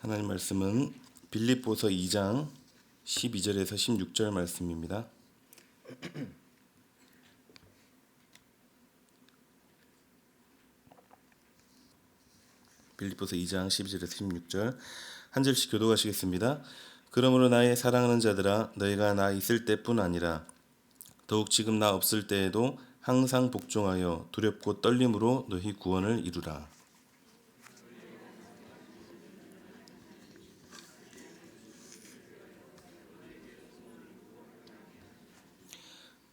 하나님 말씀은 빌립보서 2장 12절에서 16절 말씀입니다. 빌립보서 2장 12절에서 16절 한 절씩 교독하시겠습니다. 그러므로 나의 사랑하는 자들아, 너희가 나 있을 때뿐 아니라 더욱 지금 나 없을 때에도 항상 복종하여 두렵고 떨림으로 너희 구원을 이루라.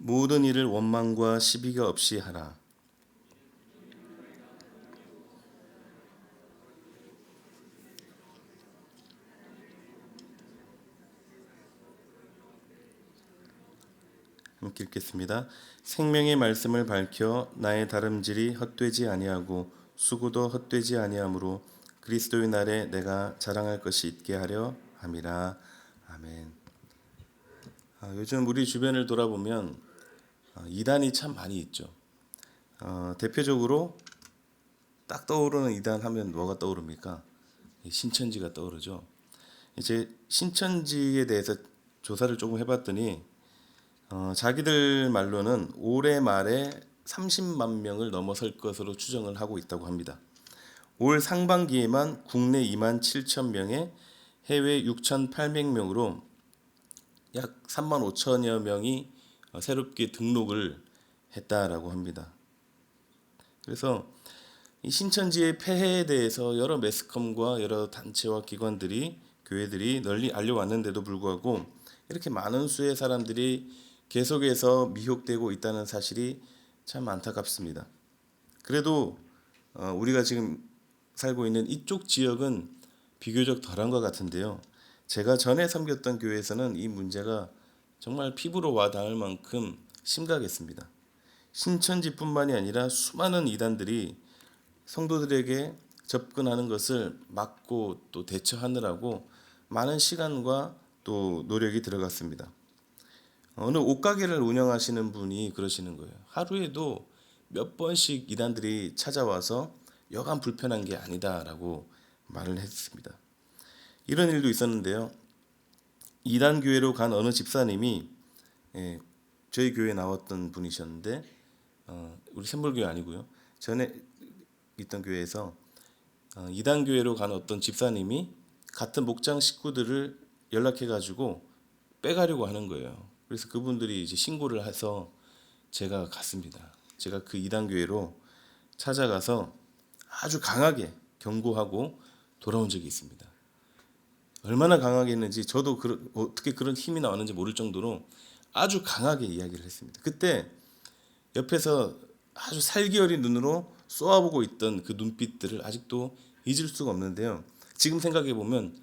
모든 일을 원망과 시비가 없이 하라. 함께 읽겠습니다. 생명의 말씀을 밝혀 나의 다름질이 헛되지 아니하고 수고도 헛되지 아니하므로 그리스도의 날에 내가 자랑할 것이 있게 하려 함이라. 아멘. 요즘 우리 주변을 돌아보면 이단이 참 많이 있죠. 대표적으로 딱 떠오르는 이단 하면 뭐가 떠오릅니까? 신천지가 떠오르죠. 이제 신천지에 대해서 조사를 조금 해봤더니 자기들 말로는 올해 말에 30만 명을 넘어설 것으로 추정을 하고 있다고 합니다. 올 상반기에만 국내 2만 7천 명에 해외 6,800명으로 약 3만 5천여 명이 새롭게 등록을 했다라고 합니다. 그래서 이 신천지의 폐해에 대해서 여러 매스컴과 여러 단체와 기관들이 교회들이 널리 알려왔는데도 불구하고 이렇게 많은 수의 사람들이 계속해서 미혹되고 있다는 사실이 참 안타깝습니다. 그래도 우리가 지금 살고 있는 이쪽 지역은 비교적 덜한 것 같은데요. 제가 전에 섬겼던 교회에서는 이 문제가 정말 피부로 와닿을 만큼 심각했습니다. 신천지뿐만이 아니라 수많은 이단들이 성도들에게 접근하는 것을 막고 또 대처하느라고 많은 시간과 또 노력이 들어갔습니다. 어느 옷가게를 운영하시는 분이 그러시는 거예요. 하루에도 몇 번씩 이단들이 찾아와서 여간 불편한 게 아니다라고 말을 했습니다. 이런 일도 있었는데요. 이단 교회로 간 어느 집사님이 저희 교회에 나왔던 분이셨는데 우리 샘물교회 아니고요. 전에 있던 교회에서 이단 교회로 간 어떤 집사님이 같은 목장 식구들을 연락해가지고 빼가려고 하는 거예요. 그래서 그분들이 이제 신고를 해서 제가 갔습니다. 제가 그 이단 교회로 찾아가서 아주 강하게 경고하고 돌아온 적이 있습니다. 얼마나 강하게 했는지 저도 어떻게 그런 힘이 나왔는지 모를 정도로 아주 강하게 이야기를 했습니다. 그때 옆에서 아주 살기어린 눈으로 쏘아보고 있던 그 눈빛들을 아직도 잊을 수가 없는데요. 지금 생각해 보면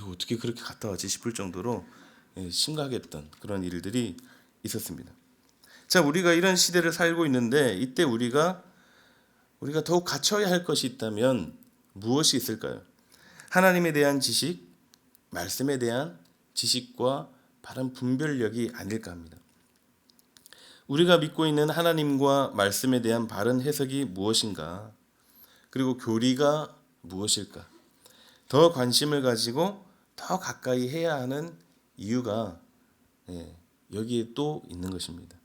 어떻게 그렇게 갔다 왔지 싶을 정도로 심각했던 그런 일들이 있었습니다. 자, 우리가 이런 시대를 살고 있는데 이때 우리가 더욱 갖춰야 할 것이 있다면 무엇이 있을까요? 하나님에 대한 지식, 말씀에 대한 지식과 바른 분별력이 아닐까 합니다. 우리가 믿고 있는 하나님과 말씀에 대한 바른 해석이 무엇인가? 그리고 교리가 무엇일까? 더 관심을 가지고 더 가까이 해야 하는 이유가 여기에 또 있는 것입니다.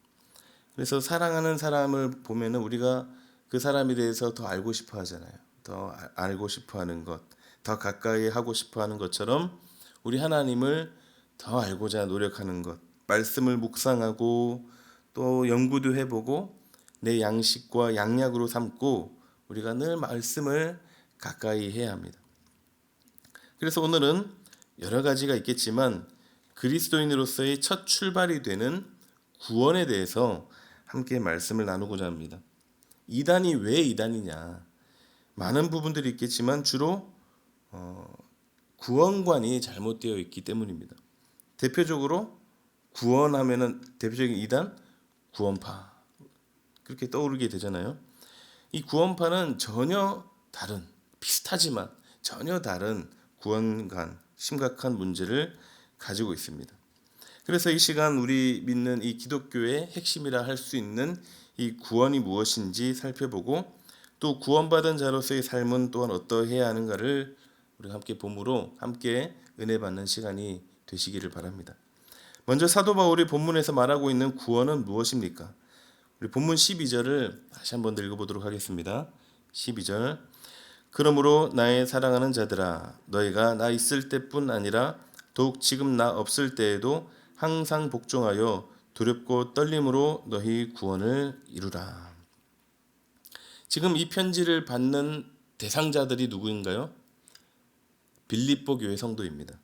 그래서 사랑하는 사람을 보면은 우리가 그 사람에 대해서 더 알고 싶어 하잖아요. 더 알고 싶어 하는 것, 더 가까이 하고 싶어 하는 것처럼 우리 하나님을 더 알고자 노력하는 것, 말씀을 묵상하고 또 연구도 해보고 내 양식과 양약으로 삼고 우리가 늘 말씀을 가까이 해야 합니다. 그래서 오늘은 여러 가지가 있겠지만 그리스도인으로서의 첫 출발이 되는 구원에 대해서 함께 말씀을 나누고자 합니다. 이단이 왜 이단이냐? 많은 부분들이 있겠지만 주로 구원관이 잘못되어 있기 때문입니다. 대표적으로 구원하면은 대표적인 이단 구원파 그렇게 떠오르게 되잖아요. 이 구원파는 전혀 다른 비슷하지만 전혀 다른 구원관 심각한 문제를 가지고 있습니다. 그래서 이 시간 우리 믿는 이 기독교의 핵심이라 할 수 있는 이 구원이 무엇인지 살펴보고 또 구원받은 자로서의 삶은 또한 어떠해야 하는가를 우리가 함께 봄으로 함께 은혜 받는 시간이 되시기를 바랍니다. 먼저 사도 바울이 본문에서 말하고 있는 구원은 무엇입니까? 우리 본문 12절을 다시 한번 읽어보도록 하겠습니다. 12절. 그러므로 나의 사랑하는 자들아 너희가 나 있을 때뿐 아니라 더욱 지금 나 없을 때에도 항상 복종하여 두렵고 떨림으로 너희 구원을 이루라. 지금 이 편지를 받는 대상자들이 누구인가요? 빌립보 교회 성도입니다.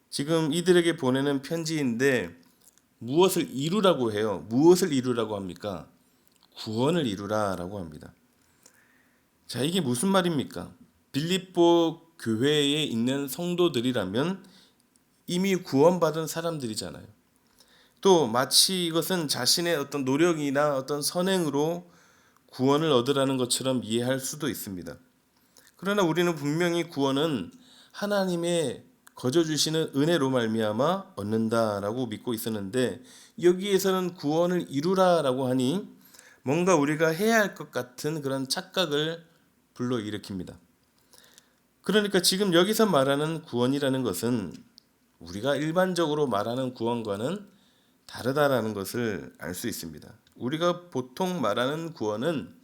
지금 이들에게 보내는 편지인데 무엇을 이루라고 해요? 무엇을 이루라고 합니까? 구원을 이루라라고 합니다. 자, 이게 무슨 말입니까? 빌립보 교회에 있는 성도들이라면 이미 구원받은 사람들이잖아요. 또 마치 이것은 자신의 어떤 노력이나 어떤 선행으로 구원을 얻으라는 것처럼 이해할 수도 있습니다. 그러나 우리는 분명히 구원은 하나님의 거저 주시는 은혜로 말미암아 얻는다라고 믿고 있었는데 여기에서는 구원을 이루라라고 하니 뭔가 우리가 해야 할 것 같은 그런 착각을 불러일으킵니다. 그러니까 지금 여기서 말하는 구원이라는 것은 우리가 일반적으로 말하는 구원과는 다르다라는 것을 알 수 있습니다. 우리가 보통 말하는 구원은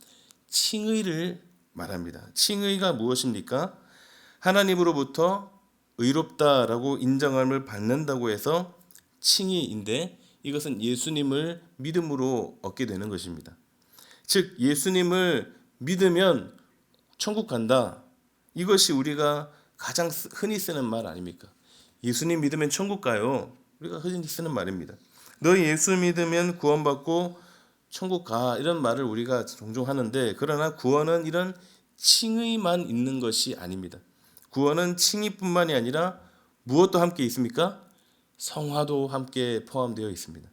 칭의를 말합니다. 칭의가 무엇입니까? 하나님으로부터 의롭다라고 인정함을 받는다고 해서 칭의인데 이것은 예수님을 믿음으로 얻게 되는 것입니다. 즉 예수님을 믿으면 천국 간다. 이것이 우리가 가장 흔히 쓰는 말 아닙니까? 예수님 믿으면 천국 가요. 우리가 흔히 쓰는 말입니다. 너 예수 믿으면 구원받고 천국 가. 이런 말을 우리가 종종 하는데 그러나 구원은 이런 칭의만 있는 것이 아닙니다. 구원은 칭의뿐만이 아니라 무엇도 함께 있습니까? 성화도 함께 포함되어 있습니다.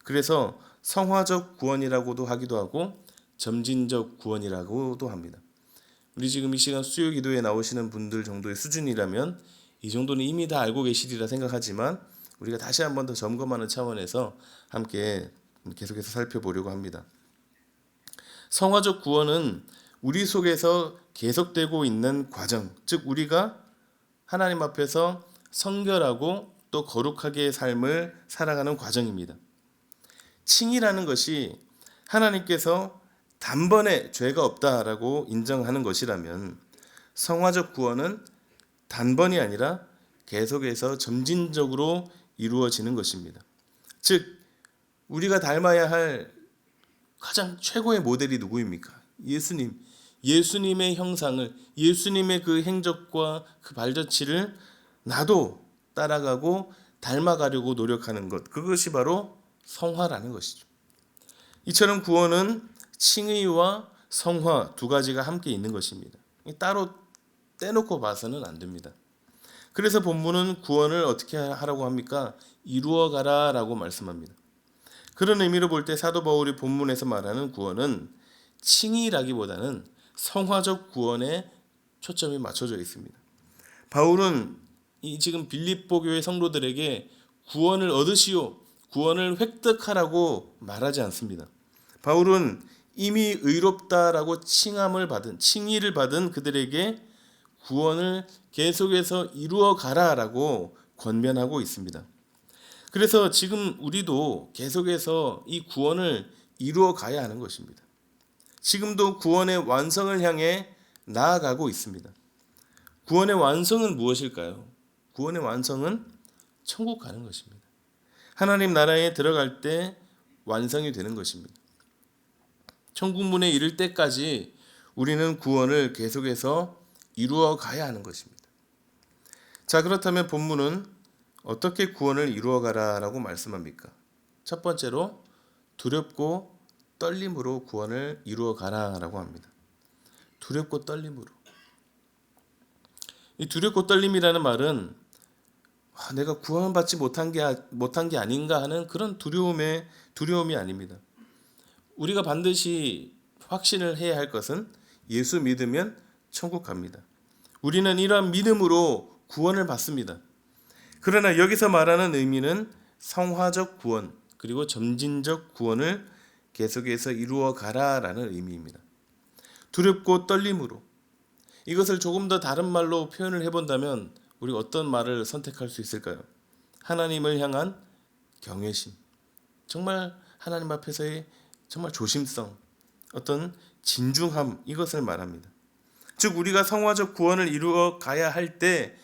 그래서 성화적 구원이라고도 하기도 하고 점진적 구원이라고도 합니다. 우리 지금 이 시간 수요 기도에 나오시는 분들 정도의 수준이라면 이 정도는 이미 다 알고 계시리라 생각하지만 우리가 다시 한 번 더 점검하는 차원에서 함께 계속해서 살펴보려고 합니다. 성화적 구원은 우리 속에서 계속되고 있는 과정, 즉 우리가 하나님 앞에서 성결하고 또 거룩하게 삶을 살아가는 과정입니다. 칭의라는 것이 하나님께서 단번에 죄가 없다라고 인정하는 것이라면 성화적 구원은 단번이 아니라 계속해서 점진적으로 이루어지는 것입니다. 즉 우리가 닮아야 할 가장 최고의 모델이 누구입니까? 예수님. 예수님의 형상을, 예수님의 그 행적과 그 발자취를 나도 따라가고 닮아가려고 노력하는 것, 그것이 바로 성화라는 것이죠. 이처럼 구원은 칭의와 성화 두 가지가 함께 있는 것입니다. 따로 떼놓고 봐서는 안 됩니다. 그래서 본문은 구원을 어떻게 하라고 합니까? 이루어가라 라고 말씀합니다. 그런 의미로 볼 때 사도 바울이 본문에서 말하는 구원은 칭의라기보다는 성화적 구원에 초점이 맞춰져 있습니다. 바울은 이 지금 빌립보 교회 성도들에게 구원을 얻으시오, 구원을 획득하라고 말하지 않습니다. 바울은 이미 의롭다라고 칭의를 받은 그들에게 구원을 계속해서 이루어 가라라고 권면하고 있습니다. 그래서 지금 우리도 계속해서 이 구원을 이루어 가야 하는 것입니다. 지금도 구원의 완성을 향해 나아가고 있습니다. 구원의 완성은 무엇일까요? 구원의 완성은 천국 가는 것입니다. 하나님 나라에 들어갈 때 완성이 되는 것입니다. 천국문에 이를 때까지 우리는 구원을 계속해서 이루어 가야 하는 것입니다. 자, 그렇다면 본문은 어떻게 구원을 이루어 가라라고 말씀합니까? 첫 번째로 두렵고 떨림으로 구원을 이루어 가라라고 합니다. 두렵고 떨림으로. 이 두렵고 떨림이라는 말은 내가 구원받지 못한 게 아닌가 하는 그런 두려움이 아닙니다. 우리가 반드시 확신을 해야 할 것은 예수 믿으면 천국 갑니다. 우리는 이러한 믿음으로 구원을 받습니다. 그러나 여기서 말하는 의미는 성화적 구원 그리고 점진적 구원을 계속해서 이루어 가라라는 의미입니다. 두렵고 떨림으로. 이것을 조금 더 다른 말로 표현을 해본다면 우리가 어떤 말을 선택할 수 있을까요? 하나님을 향한 경외심, 정말 하나님 앞에서의 정말 조심성, 어떤 진중함, 이것을 말합니다. 즉 우리가 성화적 구원을 이루어 가야 할 때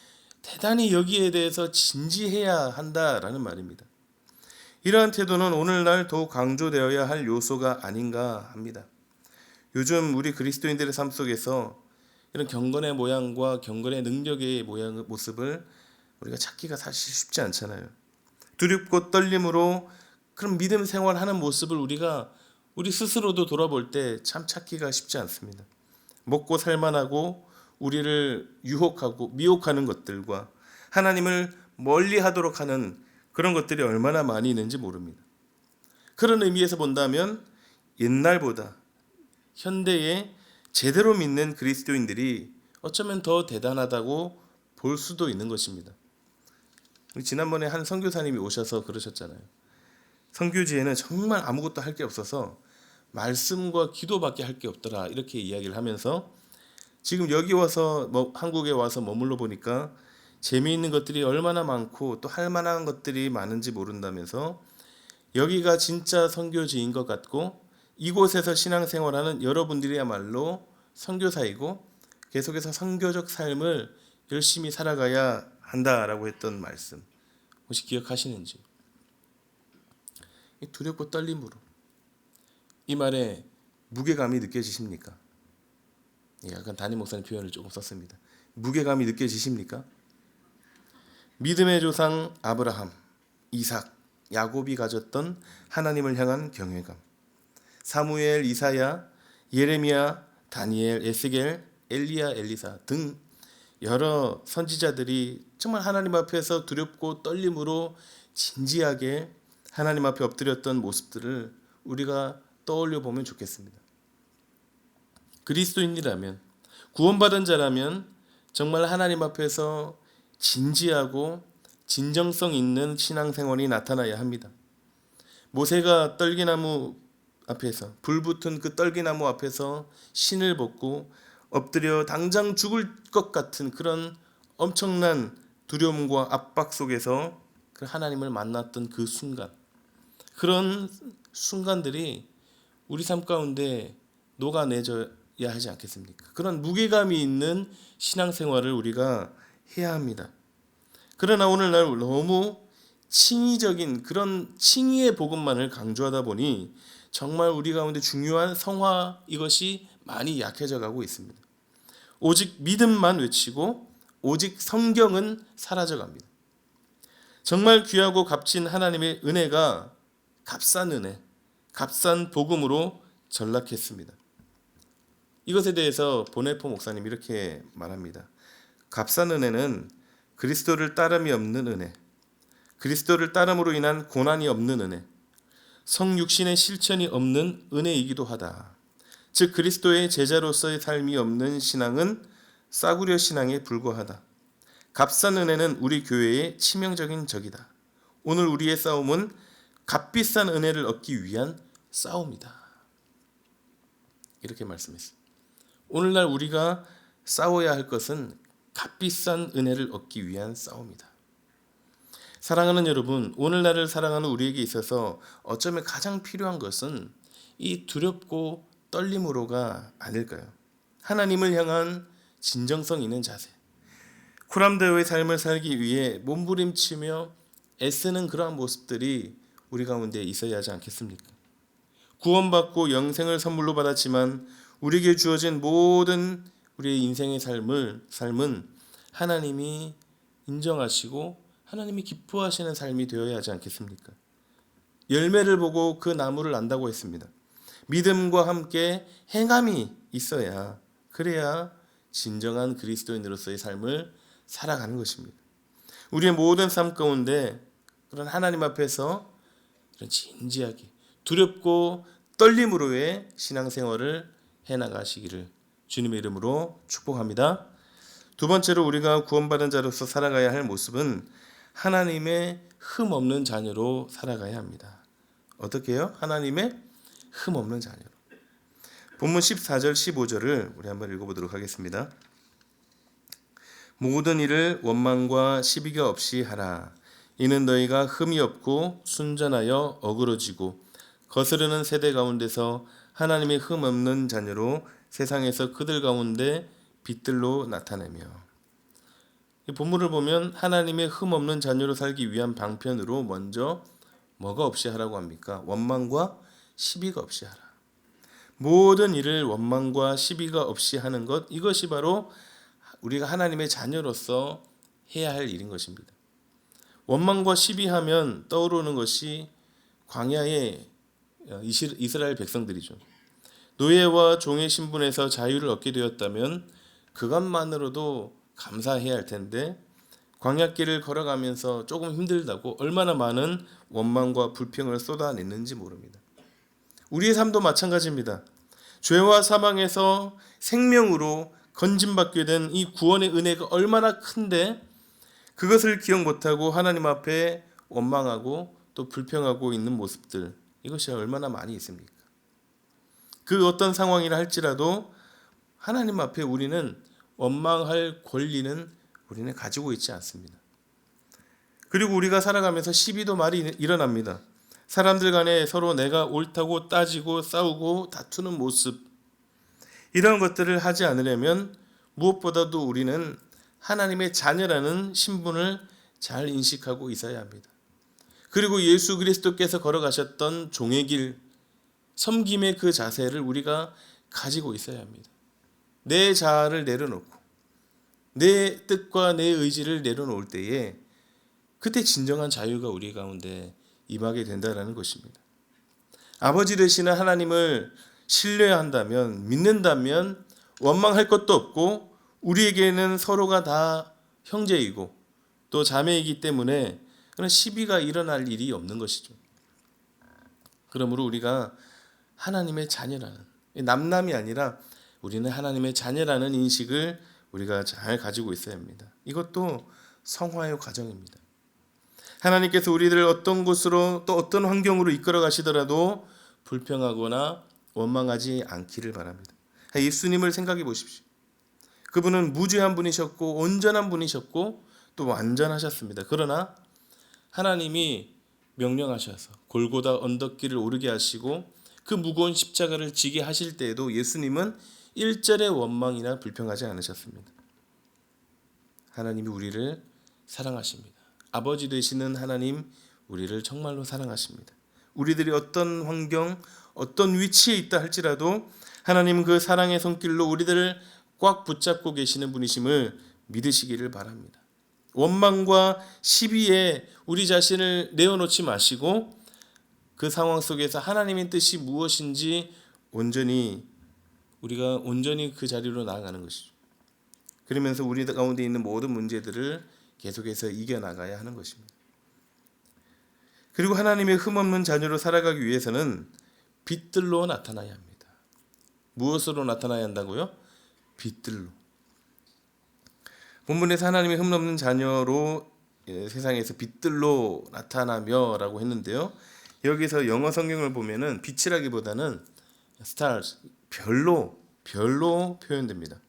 대단히 여기에 대해서 진지해야 한다라는 말입니다. 이러한 태도는 오늘날 더욱 강조되어야 할 요소가 아닌가 합니다. 요즘 우리 그리스도인들의 삶 속에서 이런 경건의 모양과 경건의 능력의 모습을 우리가 찾기가 사실 쉽지 않잖아요. 두렵고 떨림으로 그런 믿음 생활하는 모습을 우리 스스로도 돌아볼 때 참 찾기가 쉽지 않습니다. 먹고 살만하고 우리를 유혹하고 미혹하는 것들과 하나님을 멀리하도록 하는 그런 것들이 얼마나 많이 있는지 모릅니다. 그런 의미에서 본다면 옛날보다 현대의 제대로 믿는 그리스도인들이 어쩌면 더 대단하다고 볼 수도 있는 것입니다. 지난번에 한 선교사님이 오셔서 그러셨잖아요. 선교지에는 정말 아무것도 할 게 없어서 말씀과 기도밖에 할 게 없더라, 이렇게 이야기를 하면서 지금 여기 와서 한국에 와서 머물러 보니까 재미있는 것들이 얼마나 많고 또 할 만한 것들이 많은지 모른다면서 여기가 진짜 선교지인 것 같고 이곳에서 신앙생활하는 여러분들이야말로 선교사이고 계속해서 선교적 삶을 열심히 살아가야 한다라고 했던 말씀, 혹시 기억하시는지? 두렵고 떨림으로, 이 말에 무게감이 느껴지십니까? 약간 담임 목사님 표현을 조금 썼습니다. 무게감이 느껴지십니까? 믿음의 조상 아브라함, 이삭, 야곱이 가졌던 하나님을 향한 경외감, 사무엘, 이사야, 예레미야, 다니엘, 에스겔, 엘리야, 엘리사 등 여러 선지자들이 정말 하나님 앞에서 두렵고 떨림으로 진지하게 하나님 앞에 엎드렸던 모습들을 우리가 떠올려 보면 좋겠습니다. 그리스도인이라면, 구원받은 자라면 정말 하나님 앞에서 진지하고 진정성 있는 신앙생활이 나타나야 합니다. 모세가 떨기나무 앞에서, 불붙은 그 떨기나무 앞에서 신을 벗고 엎드려 당장 죽을 것 같은 그런 엄청난 두려움과 압박 속에서 그 하나님을 만났던 그 순간, 그런 순간들이 우리 삶 가운데 녹아내줘야 하지 않겠습니까? 그런 무게감이 있는 신앙생활을 우리가 해야 합니다. 그러나 오늘날 너무 칭의적인 그런 칭의의 복음만을 강조하다 보니 정말 우리 가운데 중요한 성화, 이것이 많이 약해져 가고 있습니다. 오직 믿음만 외치고 오직 성경은 사라져 갑니다. 정말 귀하고 값진 하나님의 은혜가 값싼 은혜, 값싼 복음으로 전락했습니다. 이것에 대해서 보네포 목사님 이렇게 말합니다. 값싼 은혜는 그리스도를 따름이 없는 은혜, 그리스도를 따름으로 인한 고난이 없는 은혜, 성육신의 실천이 없는 은혜이기도 하다. 즉 그리스도의 제자로서의 삶이 없는 신앙은 싸구려 신앙에 불과하다. 값싼 은혜는 우리 교회의 치명적인 적이다. 오늘 우리의 싸움은 값비싼 은혜를 얻기 위한 싸움이다. 이렇게 말씀했습니다. 오늘날 우리가 싸워야 할 것은 값비싼 은혜를 얻기 위한 싸움이다. 사랑하는 여러분, 오늘날을 살아가는 우리에게 있어서 어쩌면 가장 필요한 것은 이 두렵고 떨림으로가 아닐까요? 하나님을 향한 진정성 있는 자세, 코람데오의 삶을 살기 위해 몸부림치며 애쓰는 그러한 모습들이 우리 가운데 있어야 하지 않겠습니까? 구원받고 영생을 선물로 받았지만 우리에게 주어진 모든 우리의 인생의 삶은 하나님이 인정하시고 하나님이 기뻐하시는 삶이 되어야 하지 않겠습니까? 열매를 보고 그 나무를 안다고 했습니다. 믿음과 함께 행함이 있어야, 그래야 진정한 그리스도인으로서의 삶을 살아가는 것입니다. 우리의 모든 삶 가운데 그런 하나님 앞에서 그런 진지하게 두렵고 떨림으로의 신앙생활을 해나가시기를 주님의 이름으로 축복합니다. 두 번째로 우리가 구원받은 자로서 살아가야 할 모습은 하나님의 흠 없는 자녀로 살아가야 합니다. 어떻게 해요? 하나님의 흠 없는 자녀로. 본문 14절 15절을 우리 한번 읽어보도록 하겠습니다. 모든 일을 원망과 시비가 없이 하라. 이는 너희가 흠이 없고 순전하여 어그러지고 거스르는 세대 가운데서 하나님의 흠 없는 자녀로 세상에서 그들 가운데 빛들로 나타내며. 이 본문을 보면 하나님의 흠 없는 자녀로 살기 위한 방편으로 먼저 뭐가 없이 하라고 합니까? 원망과 시비가 없이 하라. 모든 일을 원망과 시비가 없이 하는 것, 이것이 바로 우리가 하나님의 자녀로서 해야 할 일인 것입니다. 원망과 시비하면 떠오르는 것이 광야의 이스라엘 백성들이죠. 노예와 종의 신분에서 자유를 얻게 되었다면 그것만으로도 감사해야 할 텐데 광야길을 걸어가면서 조금 힘들다고 얼마나 많은 원망과 불평을 쏟아냈는지 모릅니다. 우리의 삶도 마찬가지입니다. 죄와 사망에서 생명으로 건짐받게 된 이 구원의 은혜가 얼마나 큰데 그것을 기억 못하고 하나님 앞에 원망하고 또 불평하고 있는 모습들, 이것이 얼마나 많이 있습니까? 그 어떤 상황이라 할지라도 하나님 앞에 우리는 원망할 권리는 우리는 가지고 있지 않습니다. 그리고 우리가 살아가면서 시비도 많이 일어납니다. 사람들 간에 서로 내가 옳다고 따지고 싸우고 다투는 모습, 이런 것들을 하지 않으려면 무엇보다도 우리는 하나님의 자녀라는 신분을 잘 인식하고 있어야 합니다. 그리고 예수 그리스도께서 걸어가셨던 종의 길, 섬김의 그 자세를 우리가 가지고 있어야 합니다. 내 자아를 내려놓고 내 뜻과 내 의지를 내려놓을 때에 그때 진정한 자유가 우리 가운데 임하게 된다는 것입니다. 아버지 되시는 하나님을 신뢰한다면, 믿는다면 원망할 것도 없고 우리에게는 서로가 다 형제이고 또 자매이기 때문에 그런 시비가 일어날 일이 없는 것이죠. 그러므로 우리가 하나님의 자녀라는, 남남이 아니라 우리는 하나님의 자녀라는 인식을 우리가 잘 가지고 있어야 합니다. 이것도 성화의 과정입니다. 하나님께서 우리들을 어떤 곳으로 또 어떤 환경으로 이끌어 가시더라도 불평하거나 원망하지 않기를 바랍니다. 예수님을 생각해 보십시오. 그분은 무죄한 분이셨고 온전한 분이셨고 또 완전하셨습니다. 그러나 하나님이 명령하셔서 골고다 언덕길을 오르게 하시고 그 무거운 십자가를 지게 하실 때에도 예수님은 일절의 원망이나 불평하지 않으셨습니다. 하나님이 우리를 사랑하십니다. 아버지 되시는 하나님, 우리를 정말로 사랑하십니다. 우리들이 어떤 환경, 어떤 위치에 있다 할지라도 하나님 그 사랑의 손길로 우리들을 꽉 붙잡고 계시는 분이심을 믿으시기를 바랍니다. 원망과 시비에 우리 자신을 내어놓지 마시고 그 상황 속에서 하나님의 뜻이 무엇인지 우리가 온전히 그 자리로 나아가는 것이죠. 그러면서 우리 가운데 있는 모든 문제들을 계속해서 이겨나가야 하는 것입니다. 그리고 하나님의 흠없는 자녀로 살아가기 위해서는 빛들로 나타나야 합니다. 무엇으로 나타나야 한다고요? 빛들로. 본문에서 하나님의 흠없는 자녀로 세상에서 빛들로 나타나며 라고 했는데요. 여기서 영어 성경을 보면은 빛이라기보다는 stars, 별로 표현됩니다.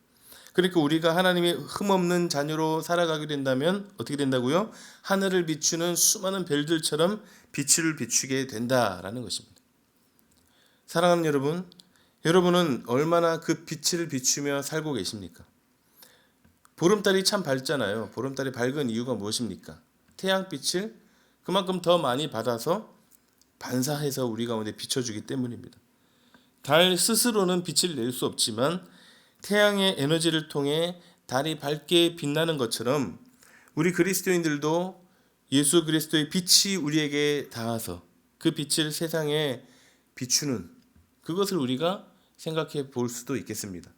그러니까 우리가 하나님의 흠없는 자녀로 살아가게 된다면 어떻게 된다고요? 하늘을 비추는 수많은 별들처럼 빛을 비추게 된다라는 것입니다. 사랑하는 여러분, 여러분은 얼마나 그 빛을 비추며 살고 계십니까? 보름달이 참 밝잖아요. 보름달이 밝은 이유가 무엇입니까? 태양빛을 그만큼 더 많이 받아서 반사해서 우리 가운데 비춰주기 때문입니다. 달 스스로는 빛을 낼 수 없지만 태양의 에너지를 통해 달이 밝게 빛나는 것처럼 우리 그리스도인들도 예수 그리스도의 빛이 우리에게 닿아서 그 빛을 세상에 비추는 그것을 우리가 생각해 볼 수도 있겠습니다.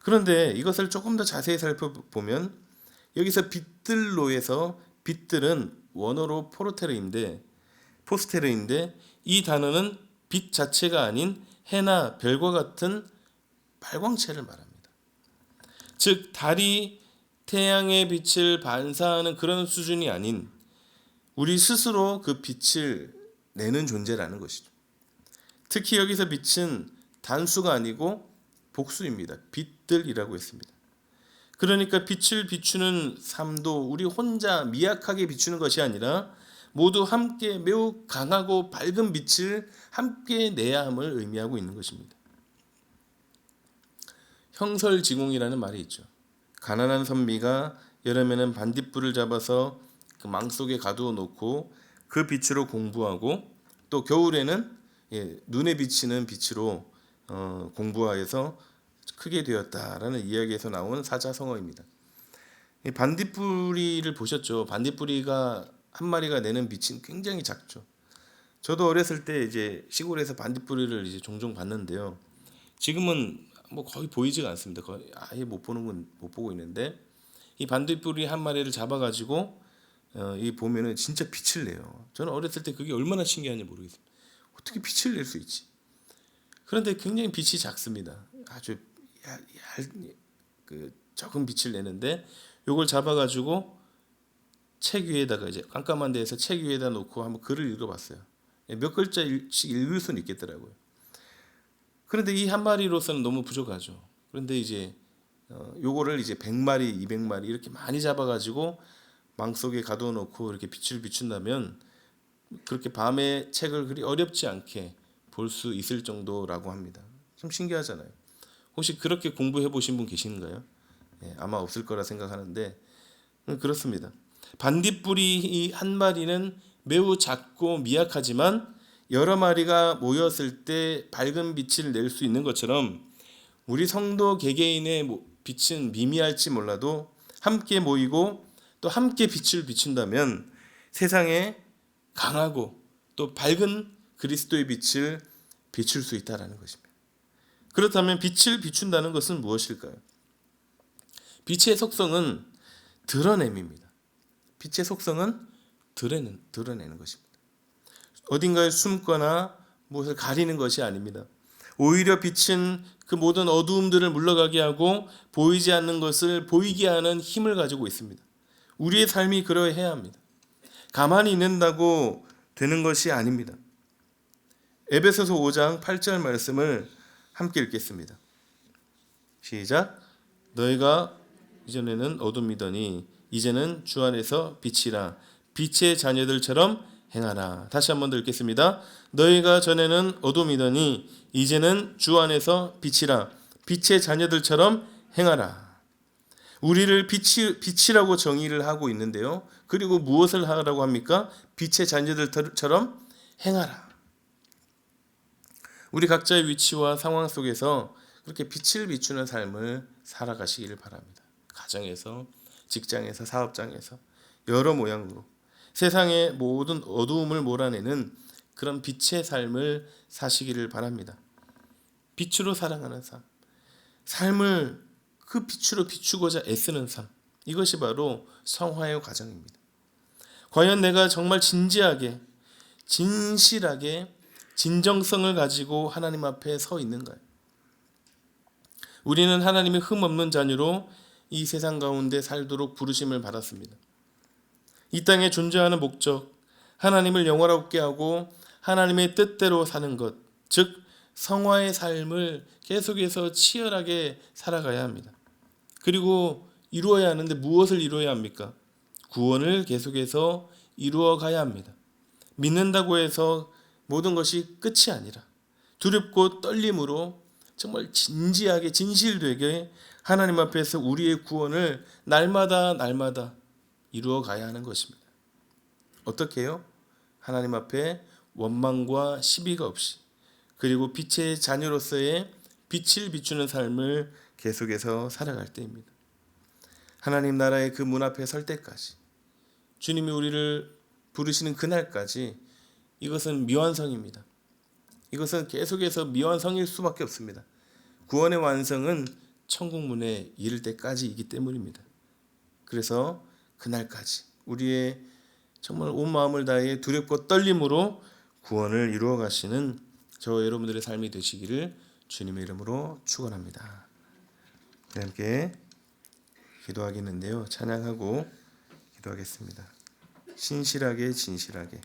그런데 이것을 조금 더 자세히 살펴보면 여기서 빛들로에서 빛들은 원어로 포스테르인데 이 단어는 빛 자체가 아닌 해나 별과 같은 발광체를 말합니다. 즉 달이 태양의 빛을 반사하는 그런 수준이 아닌 우리 스스로 그 빛을 내는 존재라는 것이죠. 특히 여기서 빛은 단수가 아니고 복수입니다. 빛들이라고 했습니다. 그러니까 빛을 비추는 삶도 우리 혼자 미약하게 비추는 것이 아니라 모두 함께 매우 강하고 밝은 빛을 함께 내야 함을 의미하고 있는 것입니다. 형설지공이라는 말이 있죠. 가난한 선비가 여름에는 반딧불을 잡아서 그 망 속에 가두어 놓고 그 빛으로 공부하고, 또 겨울에는 눈에 비치는 빛으로 공부하여서 크게 되었다라는 이야기에서 나온 사자성어입니다. 이 반딧불이를 보셨죠? 반딧불이가 한 마리가 내는 빛은 굉장히 작죠. 저도 어렸을 때 이제 시골에서 반딧불이를 이제 종종 봤는데요. 지금은 뭐 거의 보이지가 않습니다. 거의 아예 못 보고 있는데, 이 반딧불이 한 마리를 잡아가지고 이 보면은 진짜 빛을 내요. 저는 어렸을 때 그게 얼마나 신기한지 모르겠어요. 어떻게 빛을 낼 수 있지? 그런데 굉장히 빛이 작습니다. 아주 적은 빛을 내는데, 요걸 잡아가지고 책 위에다가 이제 깜깜한 데에서 책 위에다 놓고 한번 글을 읽어봤어요. 몇 글자씩 읽을 수는 있겠더라고요. 그런데 이 한 마리로서는 너무 부족하죠. 그런데 이제 요거를 이제 100마리, 200마리 이렇게 많이 잡아가지고 망 속에 가둬 놓고 이렇게 빛을 비춘다면 그렇게 밤에 책을 그리 어렵지 않게 볼 수 있을 정도라고 합니다. 좀 신기하잖아요. 혹시 그렇게 공부해 보신 분 계신가요? 아마 없을 거라 생각하는데 그렇습니다. 반딧불이 한 마리는 매우 작고 미약하지만 여러 마리가 모였을 때 밝은 빛을 낼 수 있는 것처럼, 우리 성도 개개인의 빛은 미미할지 몰라도 함께 모이고 또 함께 빛을 비춘다면 세상에 강하고 또 밝은 그리스도의 빛을 비출 수 있다라는 것입니다. 그렇다면 빛을 비춘다는 것은 무엇일까요? 빛의 속성은 드러냄입니다. 빛의 속성은 드러내는 것입니다. 어딘가에 숨거나 무엇을 가리는 것이 아닙니다. 오히려 빛은 그 모든 어두움들을 물러가게 하고 보이지 않는 것을 보이게 하는 힘을 가지고 있습니다. 우리의 삶이 그러해야 합니다. 가만히 있는다고 되는 것이 아닙니다. 에베소서 5장 8절 말씀을 함께 읽겠습니다. 시작. 너희가 이전에는 어둠이더니 이제는 주 안에서 빛이라. 빛의 자녀들처럼 행하라. 다시 한번 더 읽겠습니다. 너희가 전에는 어둠이더니 이제는 주 안에서 빛이라. 빛의 자녀들처럼 행하라. 우리를 빛이라고 정의를 하고 있는데요. 그리고 무엇을 하라고 합니까? 빛의 자녀들처럼 행하라. 우리 각자의 위치와 상황 속에서 그렇게 빛을 비추는 삶을 살아가시기를 바랍니다. 가정에서, 직장에서, 사업장에서 여러 모양으로 세상의 모든 어두움을 몰아내는 그런 빛의 삶을 사시기를 바랍니다. 빛으로 살아가는 삶, 삶을 그 빛으로 비추고자 애쓰는 삶, 이것이 바로 성화의 과정입니다. 과연 내가 정말 진지하게, 진실하게 진정성을 가지고 하나님 앞에 서 있는가요? 우리는 하나님의 흠없는 자녀로 이 세상 가운데 살도록 부르심을 받았습니다. 이 땅에 존재하는 목적, 하나님을 영화롭게 하고 하나님의 뜻대로 사는 것, 즉 성화의 삶을 계속해서 치열하게 살아가야 합니다. 그리고 이루어야 하는데 무엇을 이루어야 합니까? 구원을 계속해서 이루어 가야 합니다. 믿는다고 해서 모든 것이 끝이 아니라 두렵고 떨림으로 정말 진지하게 진실되게 하나님 앞에서 우리의 구원을 날마다 이루어 가야 하는 것입니다. 어떻게 해요? 하나님 앞에 원망과 시비가 없이, 그리고 빛의 자녀로서의 빛을 비추는 삶을 계속해서 살아갈 때입니다. 하나님 나라의 그 문 앞에 설 때까지, 주님이 우리를 부르시는 그날까지 이것은 미완성입니다. 이것은 계속해서 미완성일 수밖에 없습니다. 구원의 완성은 천국 문에 이를 때까지이기 때문입니다. 그래서 그날까지 우리의 정말 온 마음을 다해 두렵고 떨림으로 구원을 이루어 가시는 저 여러분들의 삶이 되시기를 주님의 이름으로 축원합니다. 함께 기도하겠는데요. 찬양하고 기도하겠습니다. 신실하게 진실하게.